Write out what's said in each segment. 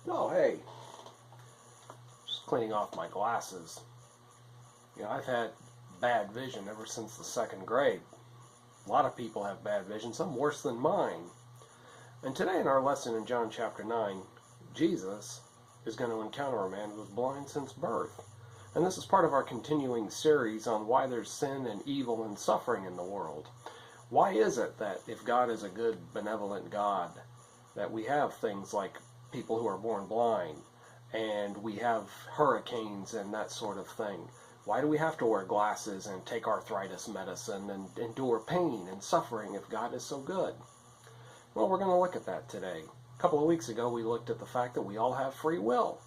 Oh, hey, just cleaning off my glasses. I've had bad vision ever since the second grade. A lot of people have bad vision, some worse than mine. And today in our lesson in John chapter 9, Jesus is going to encounter a man who was blind since birth. And this is part of our continuing series on why there's sin and evil and suffering in the world. Why is it that if God is a good, benevolent God, that we have things like people who are born blind, and we have hurricanes and that sort of thing? Why do we have to wear glasses and take arthritis medicine and endure pain and suffering if God is so good? Well, we're going to look at that today. A couple of weeks ago, we looked at the fact that we all have free will.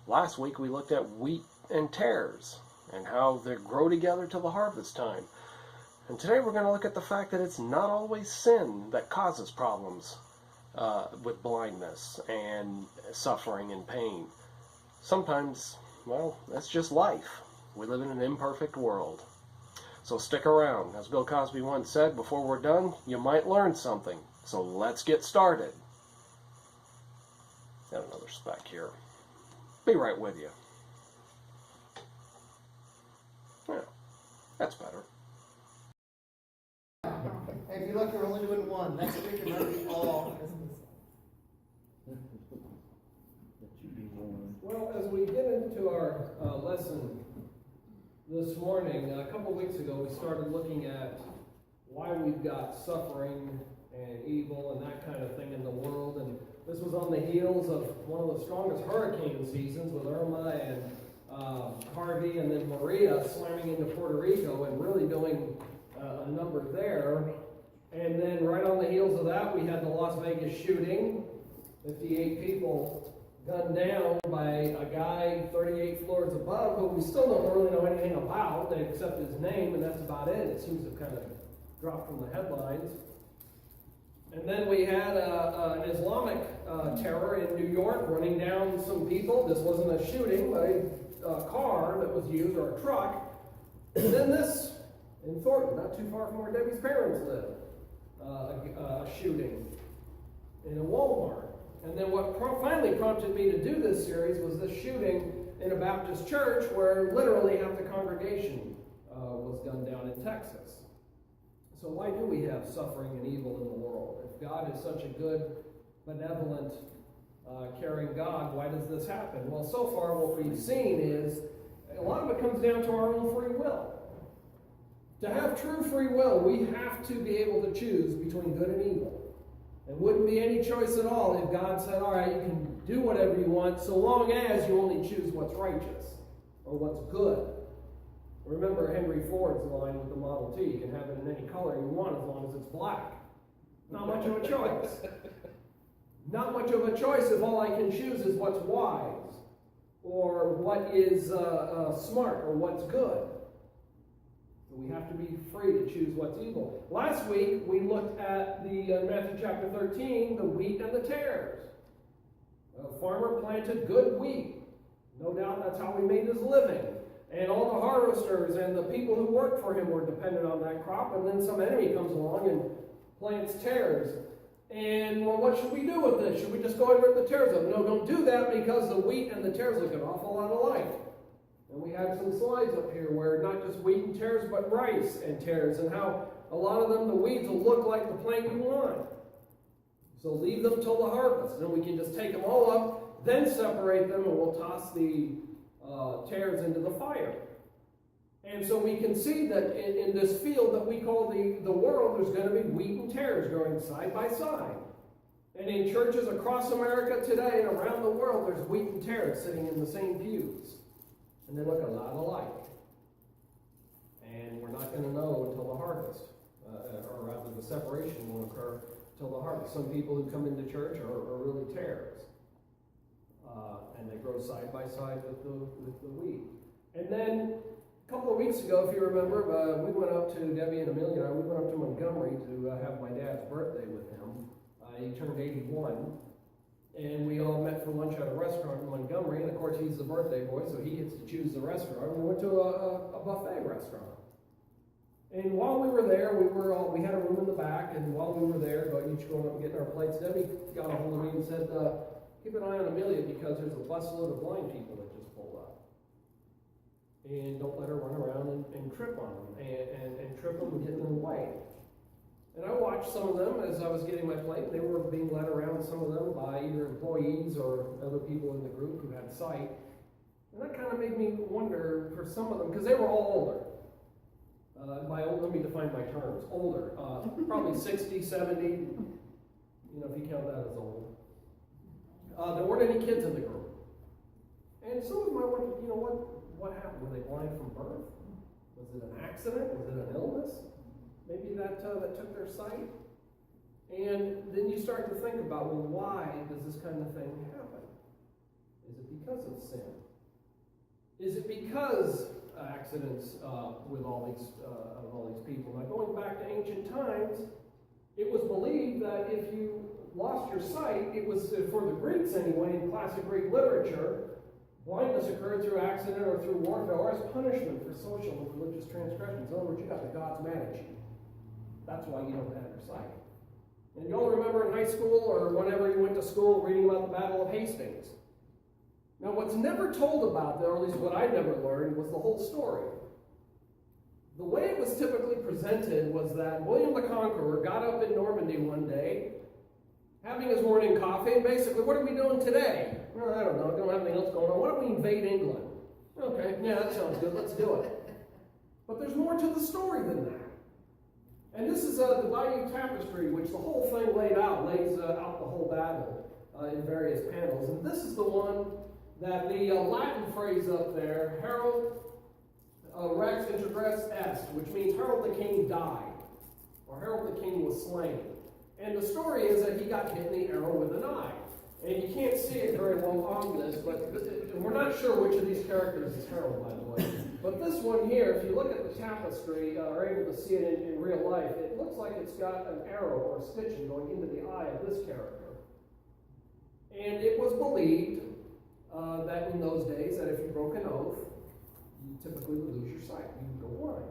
Last week, we looked at wheat and tares and how they grow together till the harvest time. And today, we're going to look at the fact that it's not always sin that causes problems with blindness and suffering and pain. Sometimes, well, that's just life. We live in an imperfect world. So stick around. As Bill Cosby once said, before we're done, you might learn something. So let's get started. Got another speck here. Be right with you. Yeah, that's better. Hey, if you look, we're only doing one. Next week, it might be all. Well, as we get into our lesson this morning, a couple weeks ago, we started looking at why we've got suffering and evil and that kind of thing in the world. And this was on the heels of one of the strongest hurricane seasons with Irma and Harvey and then Maria slamming into Puerto Rico and really doing a number there. And then right on the heels of that, we had the Las Vegas shooting, 58 people gunned down by a guy 38 floors above who we still don't really know anything about except his name, and that's about it. It seems to have kind of dropped from the headlines. And then we had an Islamic terror in New York running down some people. This wasn't a shooting, but a car that was used, or a truck. And then this in Thornton, not too far from where Debbie's parents live, a shooting in a Walmart. And then what finally prompted me to do this series was this shooting in a Baptist church where literally half the congregation was gunned down in Texas. So why do we have suffering and evil in the world? If God is such a good, benevolent, caring God, why does this happen? Well, so far what we've seen is a lot of it comes down to our own free will. To have true free will, we have to be able to choose between good and evil. There wouldn't be any choice at all if God said, all right, you can do whatever you want so long as you only choose what's righteous or what's good. Remember Henry Ford's line with the Model T, you can have it in any color you want as long as it's black. Not much of a choice. Not much of a choice if all I can choose is what's wise or what is smart or what's good. So we have to be free to choose what's evil. Last week, we looked at the Matthew chapter 13, the wheat and the tares. A farmer planted good wheat. No doubt that's how he made his living. And all the harvesters and the people who worked for him were dependent on that crop. And then some enemy comes along and plants tares. And, well, what should we do with this? Should we just go and rip the tares up? No, don't do that because the wheat and the tares look an awful lot alike. And we had some slides up here where not just wheat and tares, but rice and tares, and how a lot of them, the weeds will look like the plant you want. So leave them till the harvest. And then we can just take them all up, then separate them, and we'll toss the tares into the fire. And so we can see that in this field that we call the world, there's going to be wheat and tares growing side by side. And in churches across America today and around the world, there's wheat and tares sitting in the same pews. And they look a lot alike. And we're not going to know until the harvest, or rather the separation will occur till the harvest. Some people who come into church are really tares. And they grow side by side with the wheat. And then a couple of weeks ago, if you remember, we went up to, Debbie and Amelia and I, we went up to Montgomery to have my dad's birthday with him. He turned 81. And we all met for lunch at a restaurant in Montgomery, and of course he's the birthday boy, so he gets to choose the restaurant. We went to a buffet restaurant. And while we were there, we had a room in the back, and while we were there, each going up and getting our plates, Debbie got a hold of me and said, keep an eye on Amelia because there's a busload of blind people that just pulled up. And don't let her run around and trip on them and trip them and get in their way. And I watched some of them as I was getting my plate. They were being led around, some of them, by either employees or other people in the group who had sight. And that kind of made me wonder for some of them, because they were all older. By old, let me define my terms. Older, probably 60, 70, if you count that as old. There weren't any kids in the group. And some of them I wondered, what happened? Were they blind from birth? Was it an accident? Was it an illness? Maybe that took their sight. And then you start to think about, well, why does this kind of thing happen? Is it because of sin? Is it because accidents with all these people? Now, going back to ancient times, it was believed that if you lost your sight, it was, for the Greeks anyway, in classic Greek literature, blindness occurred through accident or through warfare or as punishment for social and religious transgressions. In other words, you got the gods mad at you. That's why you don't have your sight. And you all remember in high school or whenever you went to school reading about the Battle of Hastings. Now, what's never told about that, or at least what I never learned, was the whole story. The way it was typically presented was that William the Conqueror got up in Normandy one day, having his morning coffee, and basically, what are we doing today? Well, I don't know, don't have anything else going on. Why don't we invade England? Okay, yeah, that sounds good, let's do it. But there's more to the story than that. And this is the Bayeux Tapestry, which the whole thing lays out the whole battle in various panels. And this is the one that the Latin phrase up there, Harold Rex Integres Est, which means Harold the King died, or Harold the King was slain. And the story is that he got hit in the arrow with an eye. And you can't see it very well on this, but we're not sure which of these characters is Harold, by the way. But this one here, if you look at the tapestry, are able to see it in real life, it looks like it's got an arrow or a stitching going into the eye of this character. And it was believed that in those days, that if you broke an oath, you typically would lose your sight. You would go blind.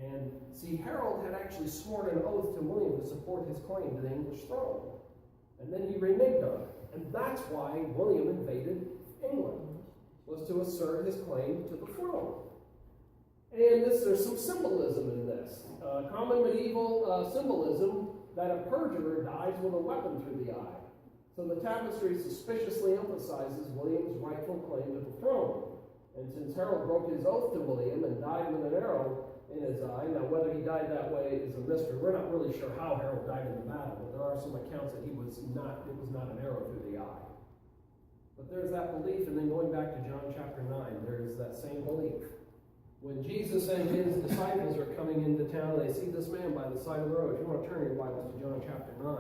And see, Harold had actually sworn an oath to William to support his claim to the English throne. And then he reneged on it. And that's why William invaded England, was to assert his claim to the throne. And there's some symbolism in this. Common medieval symbolism that a perjurer dies with a weapon through the eye. So the tapestry suspiciously emphasizes William's rightful claim to the throne. And since Harold broke his oath to William and died with an arrow in his eye, now whether he died that way is a mystery. We're not really sure how Harold died in the battle, but there are some accounts that it was not an arrow through the eye. But there's that belief, and then going back to John chapter 9, there's that same belief. When Jesus and his disciples are coming into town, they see this man by the side of the road. If you want to turn your Bibles to John chapter 9.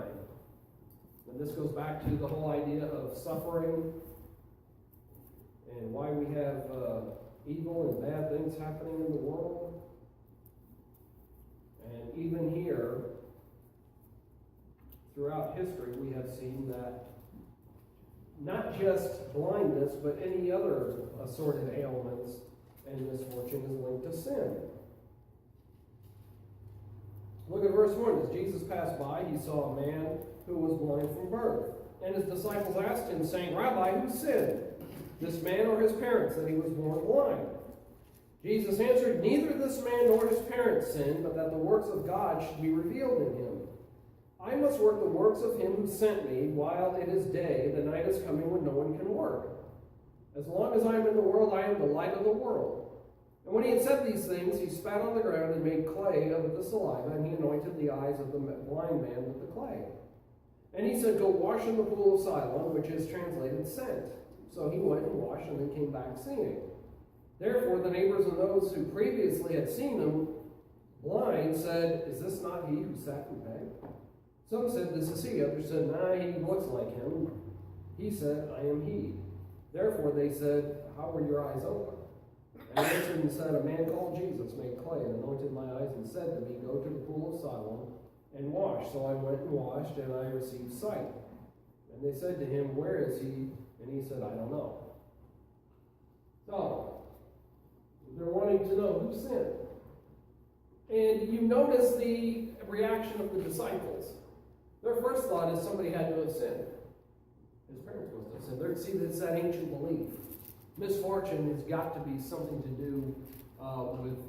And this goes back to the whole idea of suffering and why we have evil and bad things happening in the world. And even here, throughout history, we have seen that not just blindness, but any other assorted ailments and misfortune is linked to sin. Look at verse 1. As Jesus passed by, he saw a man who was blind from birth. And his disciples asked him, saying, Rabbi, who sinned, this man or his parents, that he was born blind? Jesus answered, neither this man nor his parents sinned, but that the works of God should be revealed in him. I must work the works of him who sent me while it is day. The night is coming when no one can work. As long as I am in the world, I am the light of the world. And when he had said these things, he spat on the ground and made clay of it the saliva, and he anointed the eyes of the blind man with the clay. And he said, go wash in the pool of Siloam, which is translated sent. So he went and washed and then came back seeing. Therefore the neighbors and those who previously had seen him blind said, is this not he who sat and begged? Some said, this is he. Others said, nah, he looks like him. He said, I am he. Therefore they said, how were your eyes open? And he answered and said, a man called Jesus made clay and anointed my eyes and said to me, go to the pool of Siloam and wash. So I went and washed, and I received sight. And they said to him, where is he? And he said, I don't know. So, they're wanting to know who sinned. And you notice the reaction of the disciples. Their first thought is somebody had to have sinned. His parents must have sinned. See, that's that ancient belief. Misfortune has got to be something to do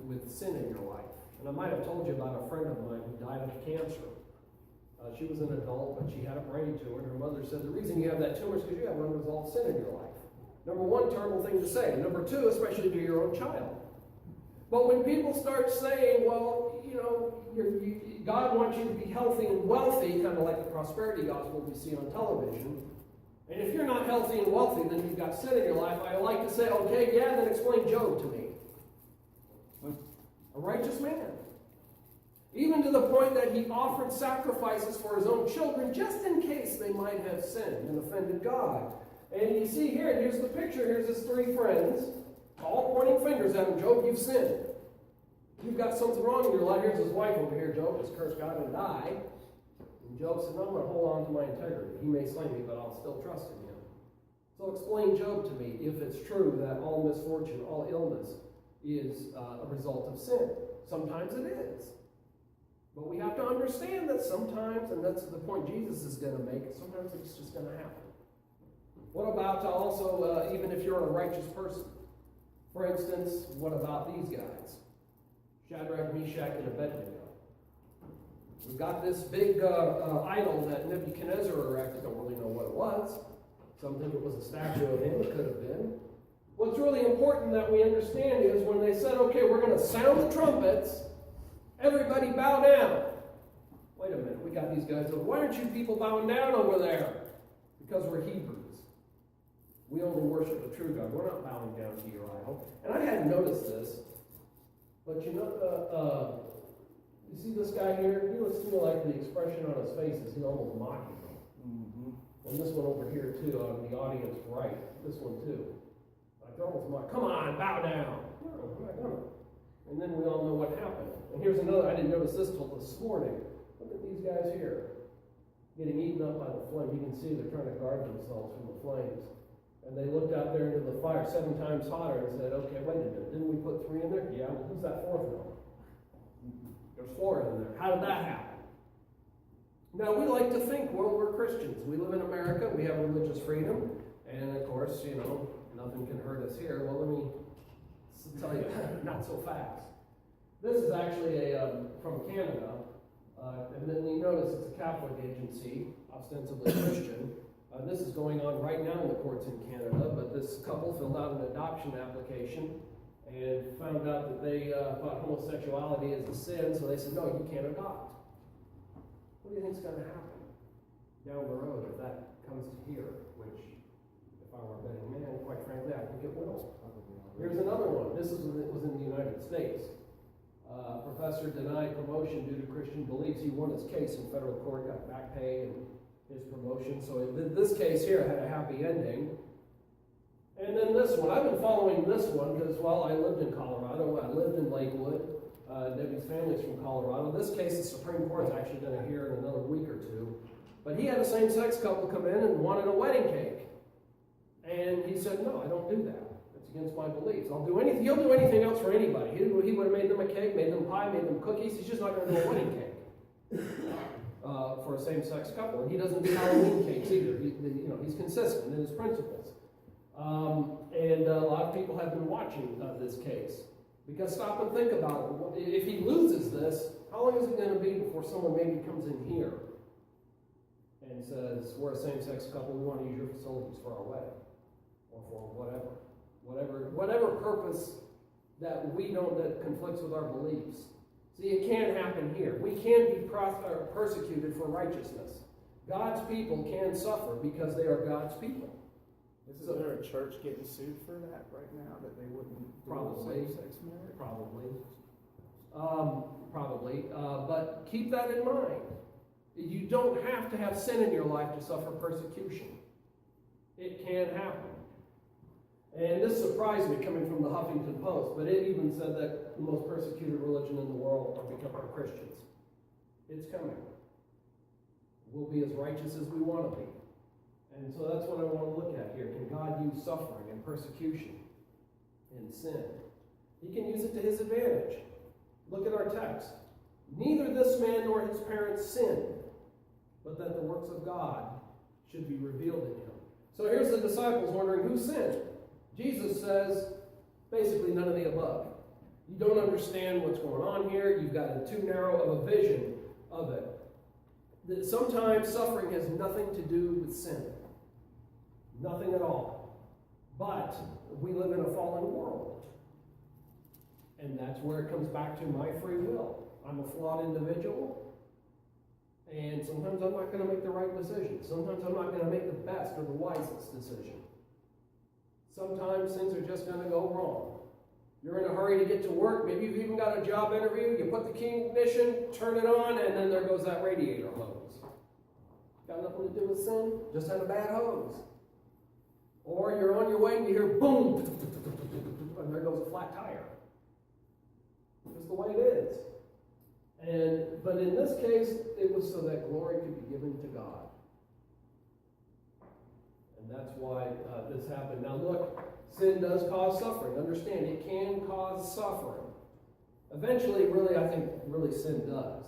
with sin in your life. And I might have told you about a friend of mine who died of cancer. She was an adult, but she had a brain tumor, and her mother said, the reason you have that tumor is because you have unresolved sin in your life. Number one, terrible thing to say. Number two, especially to your own child. But when people start saying, well, you know, God wants you to be healthy and wealthy, kind of like the prosperity gospel we see on television, and if you're not healthy and wealthy, then you've got sin in your life, I like to say, okay, yeah, then explain Job to me. A righteous man. Even to the point that he offered sacrifices for his own children just in case they might have sinned and offended God. And you see here, here's the picture, here's his three friends, all pointing fingers at him. Job, you've sinned. You've got something wrong in your life. Here's his wife over here. Job, just curse God and die. And Job said, no, I'm going to hold on to my integrity. He may slay me, but I'll still trust in him. So explain Job to me if it's true that all misfortune, all illness is a result of sin. Sometimes it is. But we have to understand that sometimes, and that's the point Jesus is going to make, sometimes it's just going to happen. What about also, even if you're a righteous person? For instance, what about these guys? Shadrach, Meshach, and Abednego. We've got this big idol that Nebuchadnezzar erected. Don't really know what it was. Some think it was a statue of him. It could have been. What's really important that we understand is when they said, okay, we're going to sound the trumpets, everybody bow down. Wait a minute, we got these guys over. Why aren't you people bowing down over there? Because we're Hebrews. We only worship the true God. We're not bowing down to your idol. And I hadn't noticed this, but you know, you see this guy here? He looks to me like the expression on his face is he's almost mocking them. Mm-hmm. And this one over here too, on the audience right. This one too. Like they're almost mocking. Come on, bow down. No, I'm not gonna. And then we all know what happened. And here's another. I didn't notice this till this morning. Look at these guys here, getting eaten up by the flame. You can see they're trying to guard themselves from the flames. And they looked out there into the fire 7 times hotter and said, okay, wait a minute, didn't we put 3 in there? Yeah, well, who's that 4th one? There's 4 in there. How did that happen? Now, we like to think, well, we're Christians. We live in America. We have religious freedom. And, of course, you know, nothing can hurt us here. Well, let me tell you, not so fast. This is actually from Canada. And then you notice it's a Catholic agency, ostensibly Christian. This is going on right now in the courts in Canada, but this couple filled out an adoption application and found out that they thought homosexuality is a sin, so they said, no, you can't adopt. What do you think is going to happen down the road if that comes to here? Which, if I were a betting man, quite frankly, I think it will. Here's another one. This was in the United States. Professor denied promotion due to Christian beliefs. He won his case in federal court, got back pay and his promotion. So this case here had a happy ending. And then this one, I've been following this one because, well, I lived in Colorado. I lived in Lakewood. Debbie's family's from Colorado. This case, the Supreme Court is actually going to hear in another week or two. But he had a same-sex couple come in and wanted a wedding cake. And he said, no, I don't do that. It's against my beliefs. I'll do anything. He'll do anything else for anybody. He would have made them a cake, made them pie, made them cookies. He's just not going to do a wedding cake. For a same-sex couple, and he doesn't do Halloween cakes either. He's consistent in his principles. And a lot of people have been watching this case because stop and think about it. If he loses this, how long is it going to be before someone maybe comes in here and says, "We're a same-sex couple. We want to use your facilities for our wedding, or for whatever purpose that conflicts with our beliefs." See, it can't happen here. We can be persecuted for righteousness. God's people can suffer because they are God's people. Is there a church getting sued for that right now, that they wouldn't do same-sex marriage? Probably. But keep that in mind. You don't have to have sin in your life to suffer persecution. It can happen. And this surprised me coming from the Huffington Post, but it even said that the most persecuted religion in the world are Christians. It's coming. We'll be as righteous as we want to be. And so that's what I want to look at here. Can God use suffering and persecution and sin? He can use it to his advantage. Look at our text. Neither this man nor his parents sinned, but that the works of God should be revealed in him. So here's the disciples wondering who sinned. Jesus says, basically none of the above. You don't understand what's going on here. You've got too narrow of a vision of it. That sometimes suffering has nothing to do with sin. Nothing at all. But we live in a fallen world. And that's where it comes back to my free will. I'm a flawed individual. And sometimes I'm not going to make the right decision. Sometimes I'm not going to make the best or the wisest decision. Sometimes things are just going to go wrong. You're in a hurry to get to work. Maybe you've even got a job interview. You put the key in the ignition, turn it on, and then there goes that radiator hose. Got nothing to do with sin. Just had a bad hose. Or you're on your way and you hear boom, and there goes a flat tire. That's the way it is. But in this case, it was so that glory could be given to God. And that's why this happened. Now look, sin does cause suffering. Understand, it can cause suffering. Eventually, really, I think, really sin does.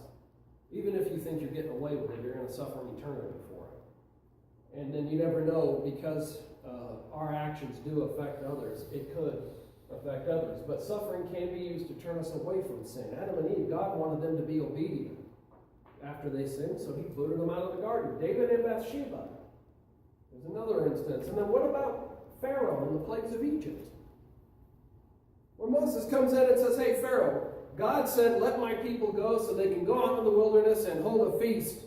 Even if you think you're getting away with it, you're going to suffer an eternity for it. And then you never know, because our actions do affect others. It could affect others. But suffering can be used to turn us away from sin. Adam and Eve, God wanted them to be obedient after they sinned, so he booted them out of the garden. David and Bathsheba. There's another instance. And then what about Pharaoh and the plagues of Egypt? Where Moses comes in and says, hey, Pharaoh, God said, let my people go so they can go out in the wilderness and hold a feast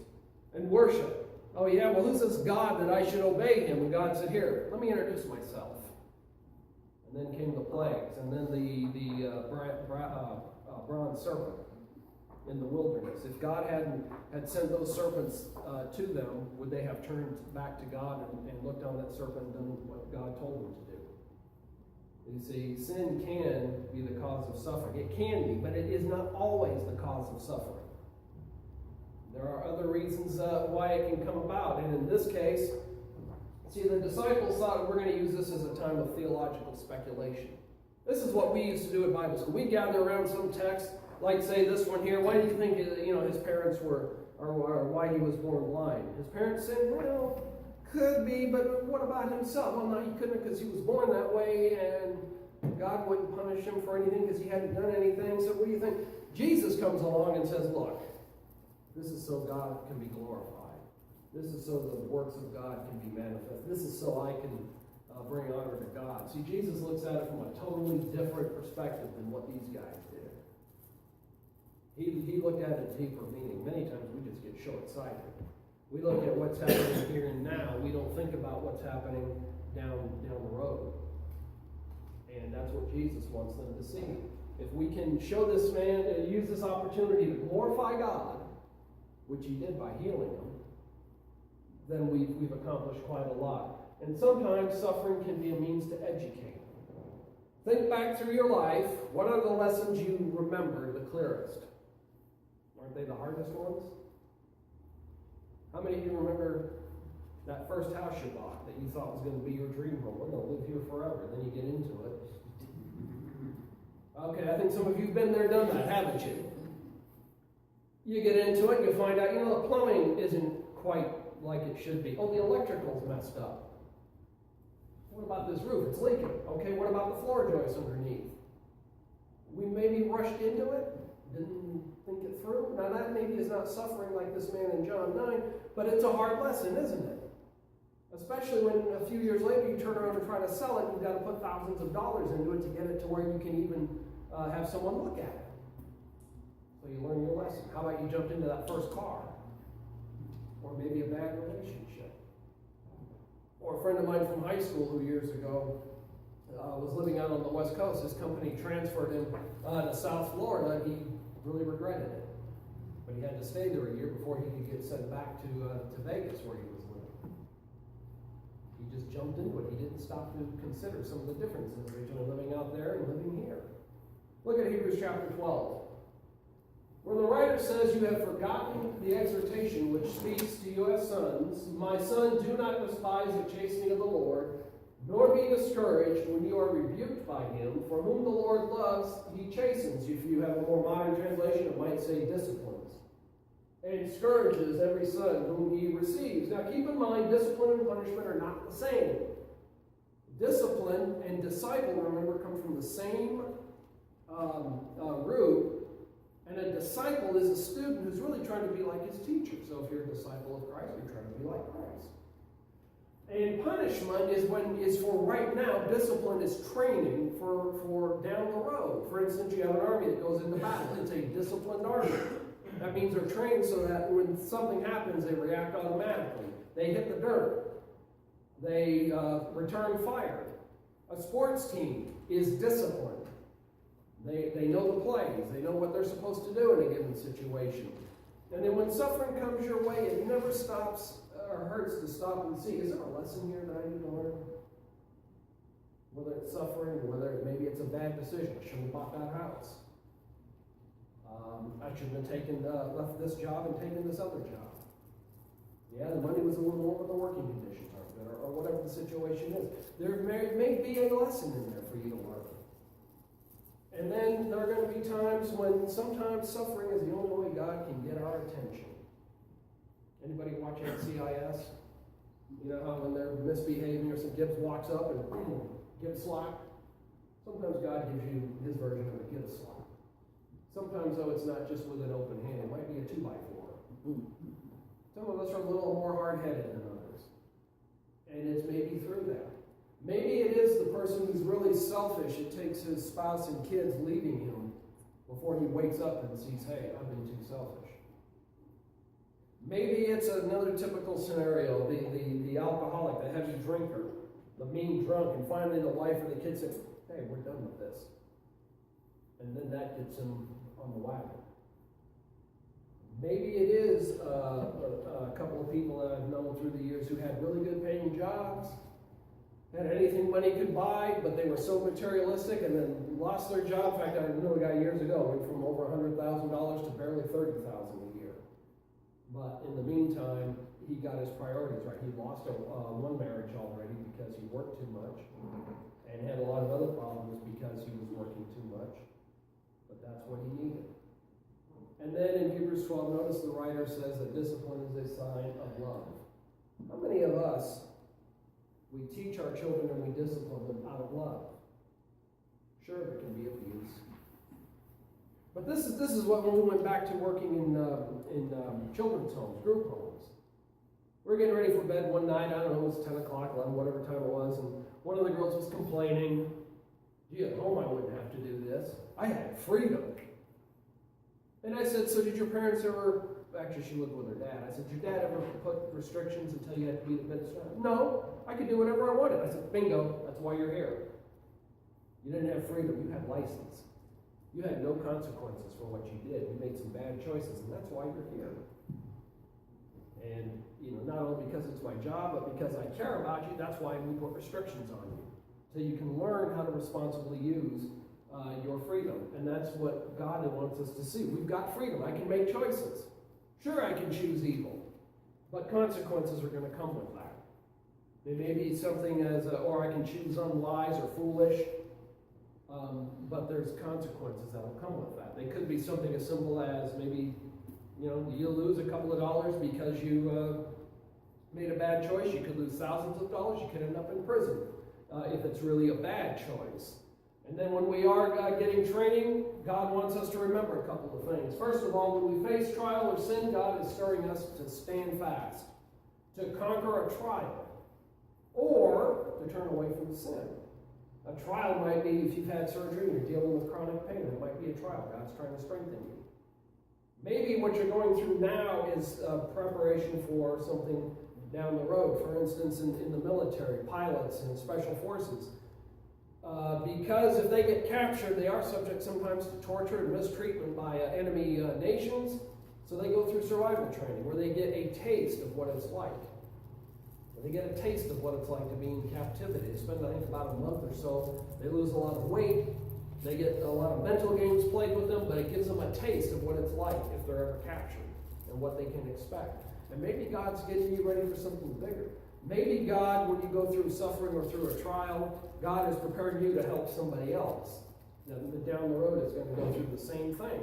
and worship. Oh, yeah, well, who's this God that I should obey him? And God said, here, let me introduce myself. And then came the plagues, and then the bronze serpent in the wilderness. If God had sent those serpents to them, would they have turned back to God and looked on that serpent and done what God told them to do? You see, sin can be the cause of suffering. It can be, but it is not always the cause of suffering. There are other reasons why it can come about. And in this case, see, the disciples thought we're going to use this as a time of theological speculation. This is what we used to do at Bible school. We'd gather around some text, like say this one here. Why do you think his parents were, or why he was born blind? His parents said, well, could be, but what about himself? Well, no, he couldn't because he was born that way, and God wouldn't punish him for anything because he hadn't done anything. So what do you think? Jesus comes along and says, look, this is so God can be glorified. This is so the works of God can be manifest. This is so I can bring honor to God. See, Jesus looks at it from a totally different perspective than what these guys did. He looked at it deeper meaning. Many times we just get short-sighted. We look at what's happening here and now. We don't think about what's happening down the road. And that's what Jesus wants them to see. If we can show this man, use this opportunity to glorify God, which he did by healing him, then we've accomplished quite a lot. And sometimes suffering can be a means to educate. Think back through your life. What are the lessons you remember the clearest? Aren't they the hardest ones? How many of you remember that first house you bought that you thought was going to be your dream home? We're going to live here forever. Then you get into it. Okay, I think some of you have been there, done that, haven't you? You get into it and you find out, the plumbing isn't quite like it should be. Oh, the electrical's messed up. What about this roof? It's leaking. Okay, what about the floor joists underneath? We maybe rushed into it, didn't think it through. Now that maybe is not suffering like this man in John 9, but it's a hard lesson, isn't it? Especially when a few years later you turn around and try to sell it, you've got to put thousands of dollars into it to get it to where you can even have someone look at it. So you learn your lesson. How about you jumped into that first car? Or maybe a bad relationship. Or a friend of mine from high school who years ago was living out on the West Coast. His company transferred him to South Florida, and he really regretted it. But he had to stay there a year before he could get sent back to Vegas where he was living. He just jumped into it. He didn't stop to consider some of the differences between living out there and living here. Look at Hebrews chapter 12. Where the writer says, you have forgotten the exhortation which speaks to you as sons. My son, do not despise the chastening of the Lord, nor be discouraged when you are rebuked by him. For whom the Lord loves, he chastens. If you have a more modern translation, it might say disciplines. and scourges every son whom he receives. Now keep in mind, discipline and punishment are not the same. Discipline and disciple, remember, come from the same root. And a disciple is a student who's really trying to be like his teacher. So if you're a disciple of Christ, you're trying to be like Christ. And punishment is for right now. Discipline is training for down the road. For instance, you have an army that goes into battle. It's a disciplined army. That means they're trained so that when something happens, they react automatically. They hit the dirt. They return fire. A sports team is disciplined. They know the plays. They know what they're supposed to do in a given situation. And then when suffering comes your way, it never stops or hurts to stop and see, is there a lesson here that I need to learn? Whether it's suffering, or whether maybe it's a bad decision. I shouldn't have bought that house. I shouldn't have left this job and taken this other job. Yeah, the money was a little more, but the working conditions aren't good, or whatever the situation is. There may be a lesson in there for you to learn. And then there are going to be times when sometimes suffering is the only way God can get our attention. Anybody watching CIS? You know how when they're misbehaving or some Gibbs walks up and gives slack? Sometimes God gives you his version of a give slack. Sometimes, though, it's not just with an open hand. It might be a 2x4. Some of us are a little more hard-headed than others. And it's maybe through that. Maybe it is the person who's really selfish. It takes his spouse and kids leaving him before he wakes up and sees, hey, I've been too selfish. Maybe it's another typical scenario, the alcoholic, the heavy drinker, the mean drunk, and finally the wife or the kids say, hey, we're done with this. And then that gets him on the wagon. Maybe it is a couple of people that I've known through the years who had really good paying jobs, had anything money could buy, but they were so materialistic and then lost their job. In fact, I knew a guy years ago went from over $100,000 to barely $30,000 a year. But in the meantime, he got his priorities right. He lost one marriage already because he worked too much and had a lot of other problems because he was working too much. But that's what he needed. And then in Hebrews 12, notice the writer says that discipline is a sign of love. How many of us, we teach our children and we discipline them out of love? Sure, there can be abuse. But this is what when we went back to working in children's homes, group homes. We were getting ready for bed one night, I don't know, it was 10 o'clock, 11, whatever time it was, and one of the girls was complaining, gee, at home I wouldn't have to do this. I had freedom. And I said, so did your parents ever, actually she lived with her dad, I said, did your dad ever put restrictions until you had to be at bed? No, I could do whatever I wanted. I said, bingo, that's why you're here. You didn't have freedom, you had license. You had no consequences for what you did. You made some bad choices, and that's why you're here. And, you know, not only because it's my job, but because I care about you, that's why we put restrictions on you. So you can learn how to responsibly use your freedom. And that's what God wants us to see. We've got freedom. I can make choices. Sure, I can choose evil, but consequences are going to come with that. It may be something as, or I can choose unwise or foolish, but there's consequences that will come with that. They could be something as simple as maybe, you know, you'll lose a couple of dollars because you made a bad choice. You could lose thousands of dollars. You could end up in prison if it's really a bad choice. And then when we are getting training, God wants us to remember a couple of things. First of all, when we face trial or sin, God is stirring us to stand fast, to conquer a trial, or to turn away from sin. A trial might be if you've had surgery and you're dealing with chronic pain. It might be a trial. God's trying to strengthen you. Maybe what you're going through now is preparation for something down the road. For instance, in the military, pilots and special forces. Because if they get captured, they are subject sometimes to torture and mistreatment by enemy nations. So they go through survival training where they get a taste of what it's like. They get a taste of what it's like to be in captivity. They spend, I think, about a month or so. They lose a lot of weight. They get a lot of mental games played with them, but it gives them a taste of what it's like if they're ever captured and what they can expect. And maybe God's getting you ready for something bigger. Maybe God, when you go through suffering or through a trial, God is preparing you to help somebody else. Now, down the road is going to go through the same thing.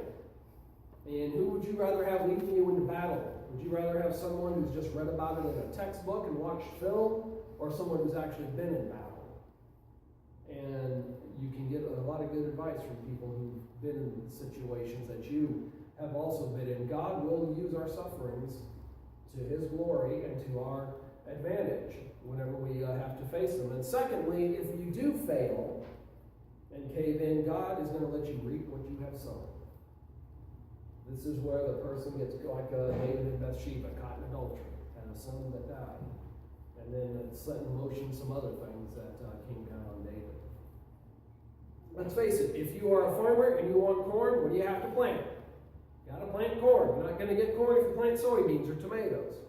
And who would you rather have leading you into battle? Would you rather have someone who's just read about it in a textbook and watched film, or someone who's actually been in battle? And you can get a lot of good advice from people who've been in situations that you have also been in. God will use our sufferings to His glory and to our advantage whenever we have to face them. And secondly, if you do fail and cave in, God is going to let you reap what you have sown. This is where the person gets like David and Bathsheba, caught in adultery, had a son that died. And then it set in motion some other things that came down on David. Let's face it, if you are a farmer and you want corn, what do you have to plant? You got to plant corn. You're not going to get corn if you plant soybeans or tomatoes.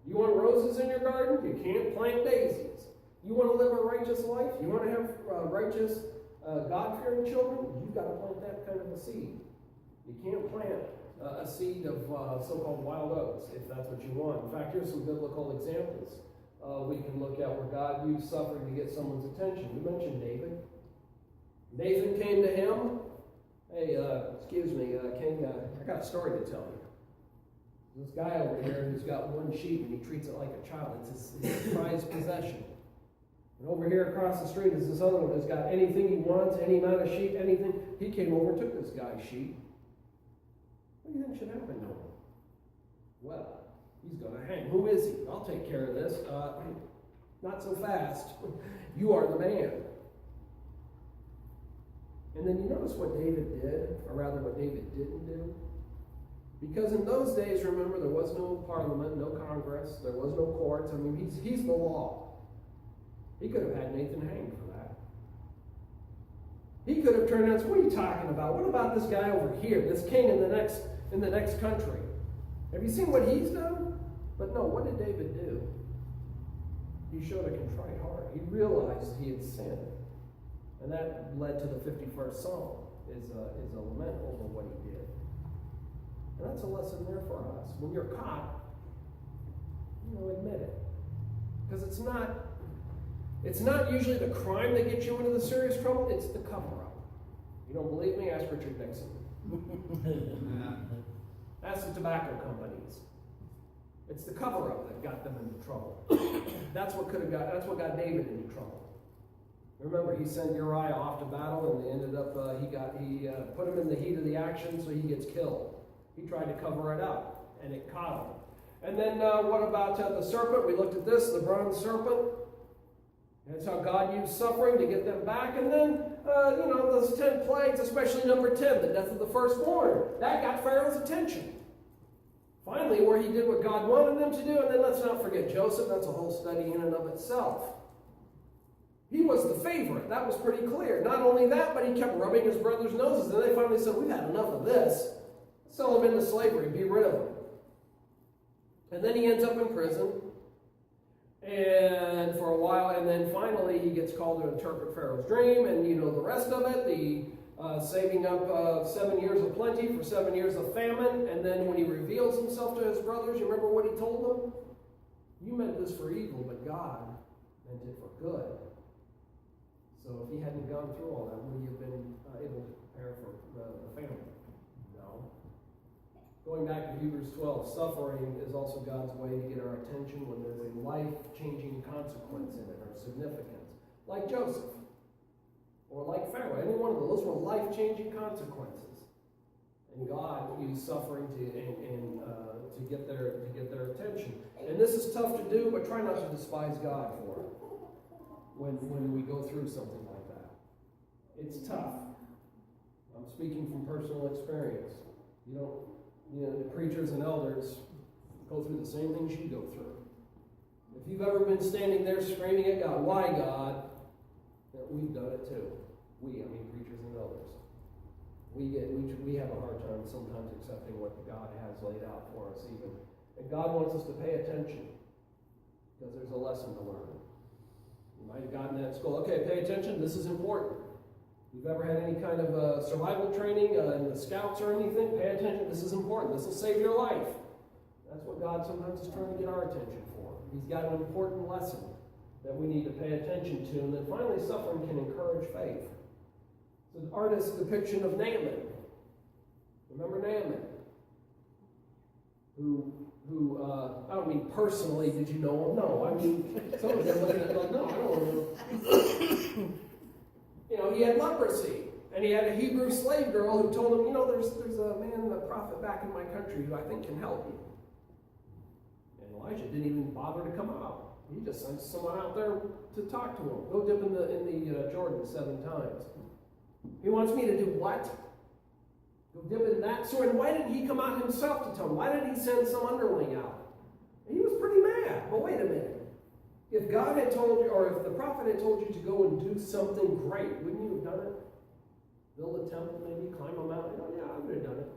You want roses in your garden? You can't plant daisies. You want to live a righteous life? You want to have righteous, God-fearing children? You've got to plant that kind of a seed. You can't plant a seed of so-called wild oats, if that's what you want. In fact, here's some biblical examples we can look at where God used suffering to get someone's attention. We mentioned David. Nathan came to him. Hey, excuse me, King, I got a story to tell you. This guy over here who's got one sheep and he treats it like a child. It's his prized possession. And over here across the street is this other one who's got anything he wants, any amount of sheep, anything. He came over and took this guy's sheep. What do you think should happen to him? Well, he's going to hang. Who is he? I'll take care of this. Not so fast. You are the man. And then you notice what David did, or rather what David didn't do. Because in those days, remember, there was no parliament, no Congress, there was no courts. I mean, he's the law. He could have had Nathan hanged for that. He could have turned around and said, what are you talking about? What about this guy over here, this king in the next country? Have you seen what he's done? But no, what did David do? He showed a contrite heart. He realized he had sinned. And that led to the 51st Psalm, is a lament over what he did. And that's a lesson there for us. When you're caught, admit it. Because it's not usually the crime that gets you into the serious trouble, it's the cover-up. You don't believe me? Ask Richard Nixon. Ask the tobacco companies. It's the cover-up that got them into trouble. That's what got David into trouble. Remember, he sent Uriah off to battle, and ended up he put him in the heat of the action, so he gets killed. He tried to cover it up, and it caught him. And then what about the serpent? We looked at this, the bronze serpent. That's how God used suffering to get them back. And then, those 10 plagues, especially number 10, the death of the firstborn. That got Pharaoh's attention. Finally, where he did what God wanted them to do. And then let's not forget Joseph. That's a whole study in and of itself. He was the favorite. That was pretty clear. Not only that, but he kept rubbing his brother's noses. And they finally said, we've had enough of this. Sell him into slavery. Be rid of him. And then he ends up in prison. And for a while, and then finally he gets called to interpret Pharaoh's dream. And you know the rest of it. The saving up 7 years of plenty for 7 years of famine. And then when he reveals himself to his brothers, you remember what he told them? You meant this for evil, but God meant it for good. So if he hadn't gone through all that, would he have been able to prepare for the famine? No. Going back to Hebrews 12, suffering is also God's way to get our attention when there's a life-changing consequence in it, or significance. Like Joseph, or like Pharaoh. Any one of those were life-changing consequences. And God used suffering to get their attention. And this is tough to do, but try not to despise God for it. When we go through something like that. It's tough. I'm speaking from personal experience. The preachers and elders go through the same things you go through. If you've ever been standing there screaming at God, why God? We've done it too. Preachers and elders. We have a hard time sometimes accepting what God has laid out for us even. And God wants us to pay attention because there's a lesson to learn. You might have gotten that at school. Okay, pay attention. This is important. If you've ever had any kind of survival training in the scouts or anything, pay attention. This is important. This will save your life. That's what God sometimes is trying to get our attention for. He's got an important lesson that we need to pay attention to. And then finally, suffering can encourage faith. So the artist's depiction of Naaman. Remember Naaman? who I don't mean personally, did you know him? No, I mean, some of them looking at it like, no, I don't know. You know, he had leprosy, and he had a Hebrew slave girl who told him, you know, there's a man, a prophet back in my country who I think can help you. And Elijah didn't even bother to come out. He just sent someone out there to talk to him. Go dip in the Jordan 7 times. He wants me to do what? Go dip in that. So and why didn't he come out himself to tell him? Why did he send some underling out? And he was pretty mad. But wait a minute. If God had told you, or if the prophet had told you to go and do something great, wouldn't you have done it? Build a temple, maybe climb a mountain. Oh yeah, I would have done it.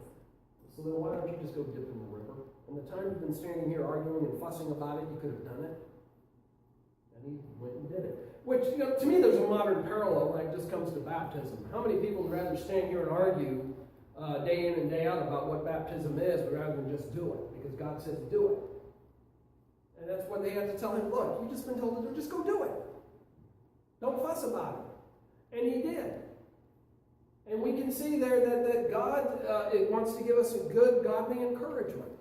So then why don't you just go dip in the river? And the time you've been standing here arguing and fussing about it, you could have done it. And he went and did it. Which, you know, to me there's a modern parallel when it just comes to baptism. How many people would rather stand here and argue day in and day out about what baptism is rather than just do it? Because God said to do it. And that's what they had to tell him, look, you've just been told to do, just go do it. Don't fuss about it. And he did. And we can see there that God wants to give us a good, godly encouragement.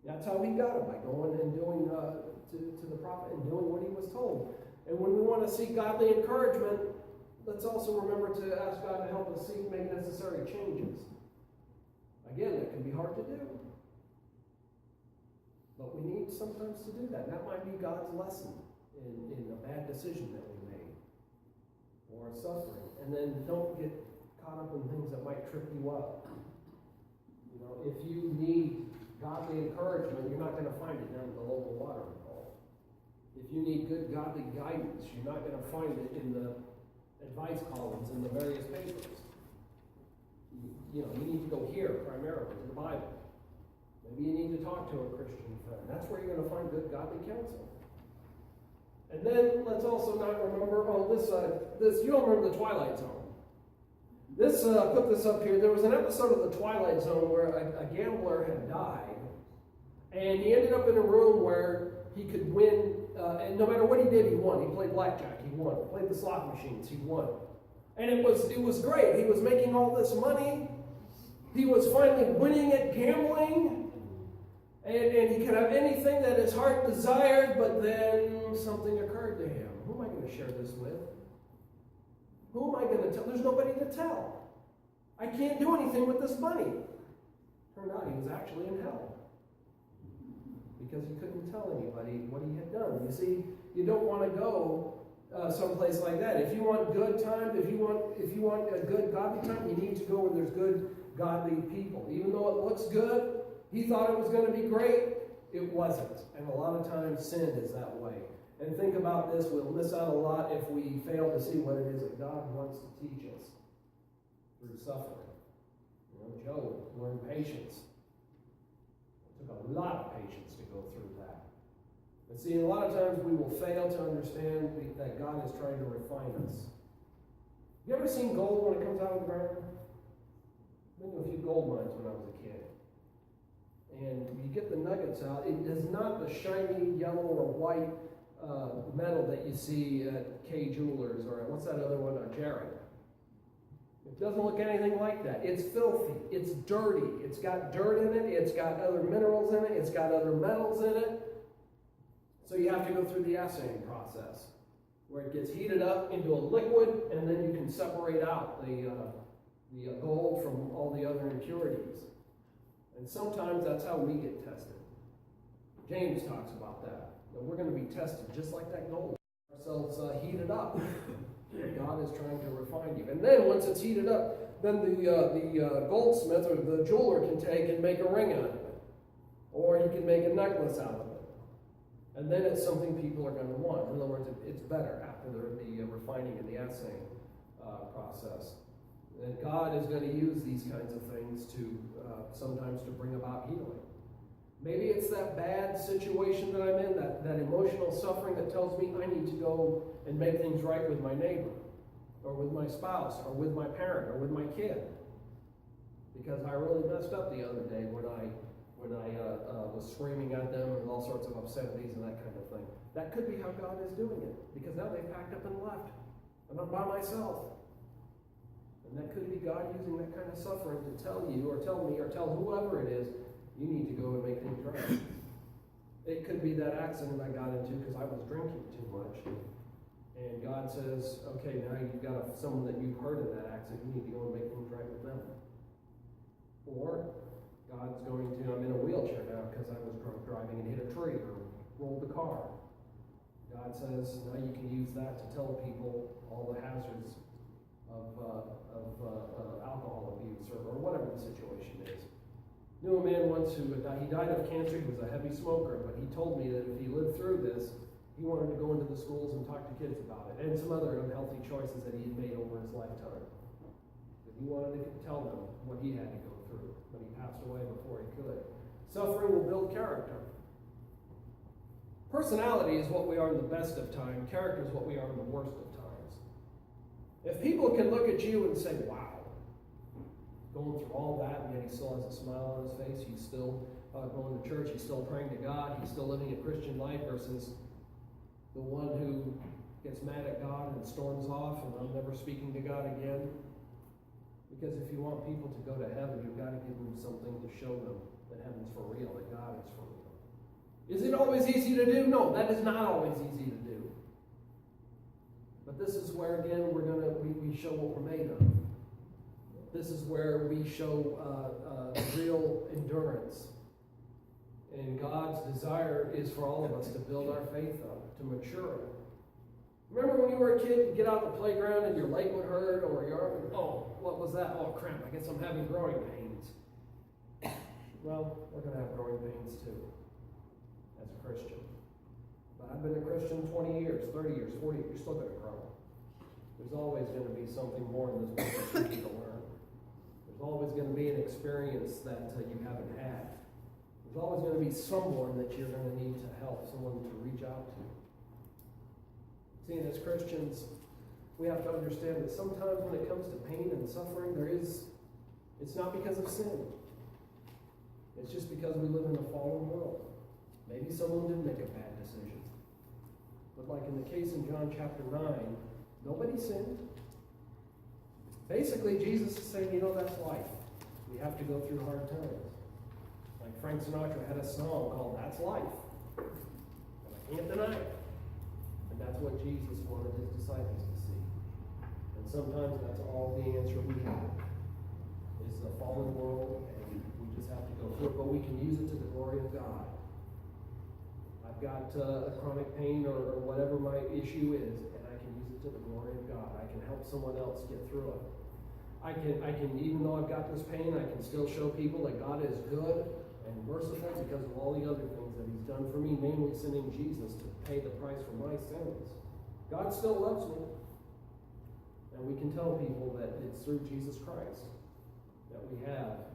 That's how he got it, by going and doing to the prophet and doing what he was told. And when we want to seek godly encouragement, let's also remember to ask God to help us make necessary changes. Again, that can be hard to do. But we need sometimes to do that. That might be God's lesson in a bad decision that we made or suffering. And then don't get caught up in things that might trip you up. You know, if you need godly encouragement, you're not going to find it down at the local watering hole. If you need good godly guidance, you're not going to find it in the advice columns in the various papers. You know, you need to go here primarily, to the Bible. Maybe you need to talk to a Christian friend. That's where you're going to find good godly counsel. And then let's also not remember, this you don't remember the Twilight Zone. This put this up here. There was an episode of the Twilight Zone where a gambler had died, and he ended up in a room where he could win, and no matter what he did, he won. He played blackjack, he won. He played the slot machines, he won. And it was great. He was making all this money. He was finally winning at gambling. And he could have anything that his heart desired, but then something occurred to him. Who am I going to share this with? Who am I going to tell? There's nobody to tell. I can't do anything with this money. Turned out he was actually in hell. Because he couldn't tell anybody what he had done. You see, you don't want to go someplace like that. If you want good time, if you want a good godly time, you need to go where there's good godly people. Even though it looks good, he thought it was going to be great, it wasn't. And a lot of times sin is that way. And think about this, we'll miss out a lot if we fail to see what it is that God wants to teach us through suffering. You know, Job learned patience. It took a lot of patience to go through that. But see, a lot of times we will fail to understand that God is trying to refine us. You ever seen gold when it comes out of the ground? I've been to a few gold mines when I was a kid. And you get the nuggets out. It is not the shiny yellow or white metal that you see at K Jewelers or what's that other one, Jared. It doesn't look anything like that. It's filthy. It's dirty. It's got dirt in it. It's got other minerals in it. It's got other metals in it. So you have to go through the assaying process where it gets heated up into a liquid, and then you can separate out the gold from all the other impurities. And sometimes that's how we get tested. James talks about that we're going to be tested just like that gold. Ourselves heated up. God is trying to refine you. And then once it's heated up, then the goldsmith or the jeweler can take and make a ring out of it. Or he can make a necklace out of it. And then it's something people are going to want. In other words, it's better after the refining and the assaying process. And God is going to use these kinds of things to sometimes to bring about healing. Maybe it's that bad situation that I'm in, that emotional suffering that tells me I need to go and make things right with my neighbor, or with my spouse, or with my parent, or with my kid. Because I really messed up the other day when I was screaming at them and all sorts of obscenities and that kind of thing. That could be how God is doing it, because now they packed up and left. I'm not by myself. And that could be God using that kind of suffering to tell you, or tell me, or tell whoever it is, You need to go and make things right. It could be that accident I got into because I was drinking too much. And God says, okay, now you've got someone that you've hurt in that accident. You need to go and make things right with them. Or God's going to, I'm in a wheelchair now because I was drunk driving and hit a tree or rolled the car. God says, now you can use that to tell people all the hazards of alcohol abuse or whatever the situation is. Knew a man once who he died of cancer. He was a heavy smoker, but he told me that if he lived through this, he wanted to go into the schools and talk to kids about it, and some other unhealthy choices that he had made over his lifetime. But he wanted to tell them what he had to go through, but he passed away before he could. Suffering will build character. Personality is what we are in the best of times. Character is what we are in the worst of times. If people can look at you and say, wow, going through all that, and yet he still has a smile on his face, he's still going to church, he's still praying to God, he's still living a Christian life, versus the one who gets mad at God and storms off, and I'm never speaking to God again. Because if you want people to go to heaven, you've got to give them something to show them that heaven's for real, that God is for real. Is it always easy to do? No, that is not always easy to do. But this is where, again, we show what we're made of. This is where we show real endurance. And God's desire is for all of us to build our faith up, to mature it. Remember when you were a kid, you'd get out on the playground and your leg would hurt, or your arm would, oh, what was that? Oh, cramp, I guess I'm having growing pains. Well, we're going to have growing pains too, as a Christian. But I've been a Christian 20 years, 30 years, 40 years, you're still going to grow. There's always going to be something more in this world that you need to learn. There's always going to be an experience that you haven't had. There's always going to be someone that you're going to need to help, someone to reach out to. See, as Christians, we have to understand that sometimes when it comes to pain and suffering, it's not because of sin. It's just because we live in a fallen world. Maybe someone did make a bad decision. But like in the case in John chapter 9, nobody sinned. Basically, Jesus is saying, that's life. We have to go through hard times. Like Frank Sinatra had a song called That's Life. And I can't deny it. And that's what Jesus wanted his disciples to see. And sometimes that's all the answer we have, is the fallen world, and we just have to go through it. But we can use it to the glory of God. I've got a chronic pain or whatever my issue is, and I can use it to the glory of God. I can help someone else get through it. I can, even though I've got this pain, I can still show people that God is good and merciful because of all the other things that he's done for me, namely sending Jesus to pay the price for my sins. God still loves me. And we can tell people that it's through Jesus Christ that we have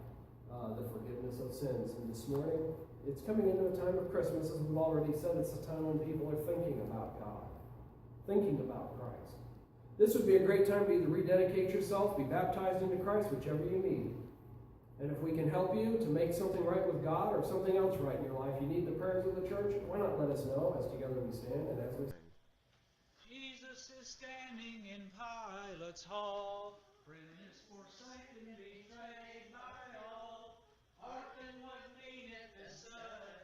the forgiveness of sins. And this morning, it's coming into a time of Christmas, as we've already said. It's a time when people are thinking about God, thinking about Christ. This would be a great time to either rededicate yourself, be baptized into Christ, whichever you need. And if we can help you to make something right with God or something else right in your life, you need the prayers of the church, why not let us know as together we stand and as we Jesus is standing in Pilate's hall, friends forsaken, betrayed by all. Hearken what meaneth this sudden